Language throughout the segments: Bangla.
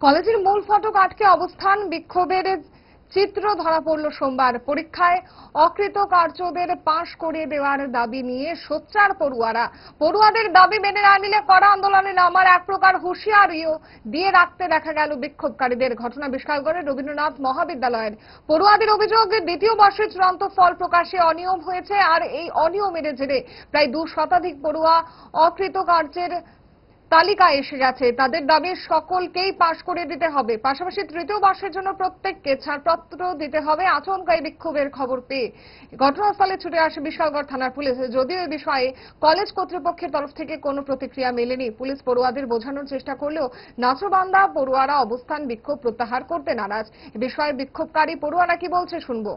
কলেজের মূল ফটক আটকে অবস্থান বিক্ষোভের চিত্র ধরা পড়ল সোমবার। পরীক্ষায় অকৃতকার্যদের পাশ করিয়ে দেওয়ার দাবি নিয়ে সোচ্চার পড়ুয়াদের দাবি মেনে না নিলে কড়া আন্দোলনে নামার এক প্রকার হুঁশিয়ারিও দিয়ে রাখতে দেখা গেল বিক্ষোভকারীদের। ঘটনা বিশালগড়ের রবীন্দ্রনাথ মহাবিদ্যালয়ের পড়ুয়াদের অভিযোগ, দ্বিতীয় বর্ষের চূড়ান্ত ফল প্রকাশে অনিয়ম হয়েছে, আর এই অনিয়মের জেরে প্রায় 2 শতাধিক পড়ুয়া অকৃতকার্যের তালিকায় এসে গেছে। তাদের দাবি সকলকেই পাশ করে দিতে হবে, পাশাপাশি তৃতীয় বর্ষের জন্য প্রত্যেককে ছাড়পত্র দিতে হবে। আচমকা এই বিক্ষোভের খবর পেয়ে ঘটনাস্থলে ছুটে আসে বিশালগড় থানার পুলিশ। যদিও এই বিষয়ে কলেজ কর্তৃপক্ষের তরফ থেকে কোনো প্রতিক্রিয়া মেলেনি। পুলিশ পড়ুয়াদের বোঝানোর চেষ্টা করলেও নাচবান্দা পড়ুয়ারা অবস্থান বিক্ষোভ প্রত্যাহার করতে নারাজ। এ বিষয়ে বিক্ষোভকারী পড়ুয়ারা কি বলছে শুনবো।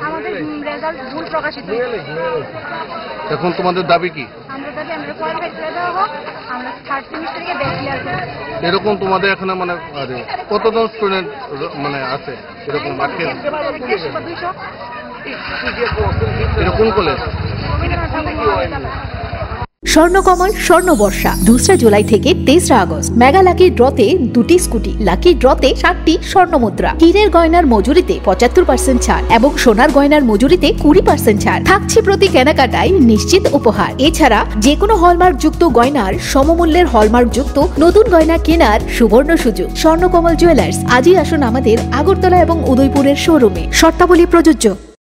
আমাদের রেজাল্ট ভুল প্রকাশিত। এখন তোমাদের দাবি কি? আমরা দাবি আমরা কোয়ালিফাই করে দেওয়া হোক, আমরা থার্ড সেমিস্টারকে ব্যাক ক্লিয়ার করব। এরকম তোমাদের এখানে মানে কতজন স্টুডেন্ট মানে আছে এরকম আটকে? 150 বা 200। এরকম কলেজ স্বর্ণকমল স্বর্ণবর্ষা 2 জুলাই থেকে 23 আগস্ট। মেগা লাকি ড্রতে 2টি স্কুটি, লাকি ড্রতে 60টি স্বর্ণমুদ্রা, হীরের গয়নার মজুরিতে 75% ছাড় এবং সোনার গয়নার মজুরিতে 20% ছাড় থাকছে প্রতি কেনাকাটায় নিশ্চিত উপহার। এছাড়া যে কোনো হলমার্ক যুক্ত গয়নার সমমূল্যের হলমার্ক যুক্ত নতুন গয়না কেনার সুবর্ণ সুযোগ। স্বর্ণকমল জুয়েলার্স, আজই আসুন আমাদের আগরতলা এবং উদয়পুরের শোরুমে। শর্তাবলী প্রযোজ্য।